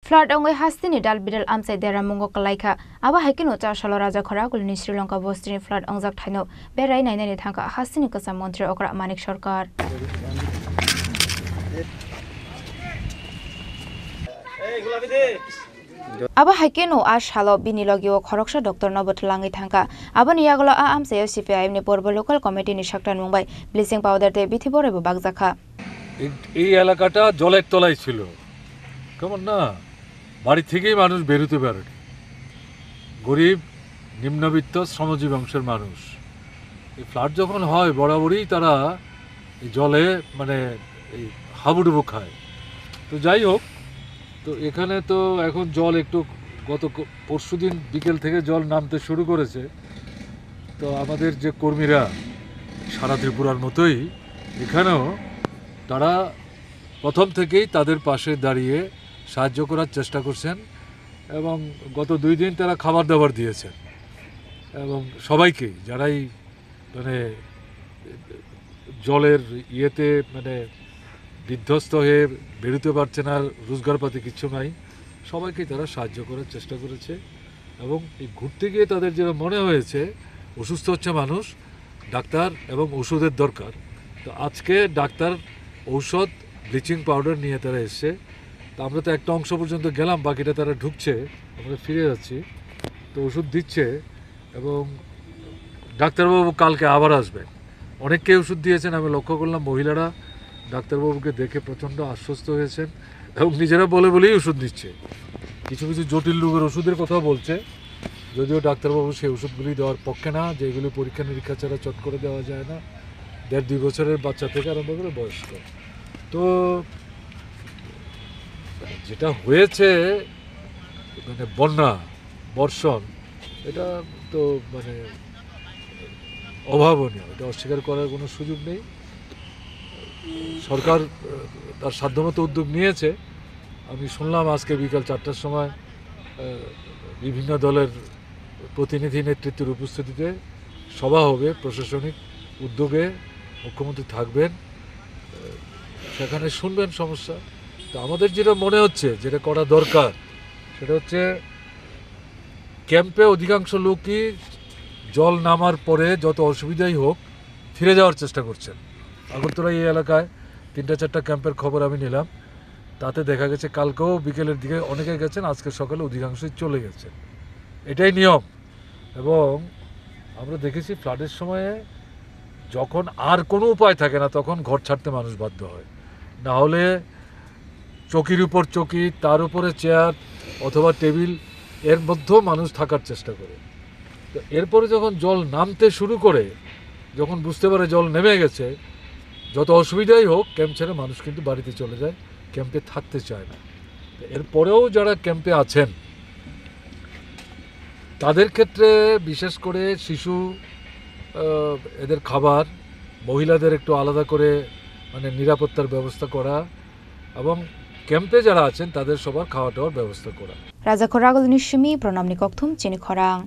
flood अंगै हास्तिनि दाल बिदाल आमसाइ देरा मुंगो कलाइखा आबा हाइकिनो चारसालो राजा खरा गुलनि श्रीलंका बस्तिनि फ्लाड अंजाक थाइनो बेराय नायनायनि थांखा हास्तिनि कसा मन्त्री अकरा मानिक सरकार आबा हाइकिनो आ सालो बिनि लगियो खरकसा डॉक्टर नबथलाङै थांखा आबानि यागलो आ आमसायो सीपीआईएम नि पूर्व लोकल कमिटिनि साक्तान मुंबाई ब्लिचिंग पाउडार ते बिथि बरेबो बागजाखा এই এলাকাটা জলের তলায় ছিল কেমন না বাড়ি থেকেই মানুষ বেরোতে পারে গরিব নিম্নবিত্ত শ্রমজীবী অংশের মানুষ এই ফ্লাড যখন হয় বরাবরই তারা এই জলে মানে এই হাবুডুবু খায় তো যাই হোক তো এখানে তো এখন জল একটু গত পরশুদিন বিকেল থেকে জল নামতে শুরু করেছে তো আমাদের যে কর্মীরা সারা ত্রিপুরার মতোই এখানেও তারা প্রথম থেকেই তাদের পাশে দাঁড়িয়ে সাহায্য করার চেষ্টা করছেন এবং গত 2 দিন তারা খাবার দাবার দিয়েছেন এবং সবাইকেই যারাই মানে জলের ইয়েতে মানে বিধ্বস্ত হয়ে বেরোতে পারছে না রোজগারপাতি কিছু নাই সবাইকে তারা সাহায্য করার চেষ্টা করেছে এবং এই ঘুরতে গিয়ে তাদের যেটা মনে হয়েছে অসুস্থ হচ্ছে মানুষ ডাক্তার এবং ওষুধের দরকার তো আজকে ডাক্তার ঔষধ ব্লিচিং পাউডার নিয়ে তারা এসছে তো আমরা তো একটা অংশ পর্যন্ত গেলাম বাকিটা তারা ঢুকছে আমরা ফিরে যাচ্ছি তো ওষুধ দিচ্ছে এবং ডাক্তারবাবু কালকে আবার আসবেন অনেককে ওষুধ দিয়েছেন আমি লক্ষ্য করলাম মহিলারা ডাক্তারবাবুকে দেখে প্রচণ্ড আশ্বস্ত হয়েছেন এবং নিজেরা বলেই ওষুধ নিচ্ছে কিছু কিছু জটিল রোগের ওষুধের কথাও বলছে যদিও ডাক্তারবাবু সেই ওষুধগুলি দেওয়ার পক্ষে না যেগুলি পরীক্ষা নিরীক্ষা ছাড়া চট করে দেওয়া যায় না 1.5-2 বছরের বাচ্চা থেকে আরম্ভ করে বয়স্ক তো যেটা হয়েছে মানে বন্যা বর্ষণ এটা তো মানে অভাবনীয় এটা অস্বীকার করার কোনো সুযোগ নেই সরকার তার সাধ্যমতো উদ্যোগ নিয়েছে আমি শুনলাম আজকে বিকাল 4টার সময় বিভিন্ন দলের প্রতিনিধি নেতৃত্বের উপস্থিতিতে সভা হবে প্রশাসনিক উদ্যোগে মুখ্যমন্ত্রী থাকবেন সেখানে শুনবেন সমস্যা তো আমাদের যেটা মনে হচ্ছে যেটা করা দরকার সেটা হচ্ছে ক্যাম্পে অধিকাংশ লোকই জল নামার পরে যত অসুবিধাই হোক ফিরে যাওয়ার চেষ্টা করছেন আগরতলা এই এলাকায় 3-4টা ক্যাম্পের খবর আমি নিলাম তাতে দেখা গেছে কালকেও বিকেলের দিকে অনেকে গেছেন আজকে সকালে অধিকাংশই চলে গেছেন এটাই নিয়ম এবং আমরা দেখেছি ফ্লাডের সময়ে যখন আর কোনো উপায় থাকে না তখন ঘর ছাড়তে মানুষ বাধ্য হয় না হলে চকির উপর চকি তার উপরে চেয়ার অথবা টেবিল এর মধ্যেও মানুষ থাকার চেষ্টা করে তো এরপরে যখন জল নামতে শুরু করে যখন বুঝতে পারে জল নেমে গেছে যত অসুবিধাই হোক ক্যাম্প ছেড়ে মানুষ কিন্তু বাড়িতে চলে যায় ক্যাম্পে থাকতে চায় না এরপরেও যারা ক্যাম্পে আছেন তাদের ক্ষেত্রে বিশেষ করে শিশু এদের খাবার মহিলাদের একটু আলাদা করে মানে নিরাপত্তার ব্যবস্থা করা এবং ক্যাম্পে যারা আছেন তাদের সবার খাওয়া দাওয়ার ব্যবস্থা করা রাজা খরাগল নিশ্চিমি প্রণাম নিকথুম চিনি খরাং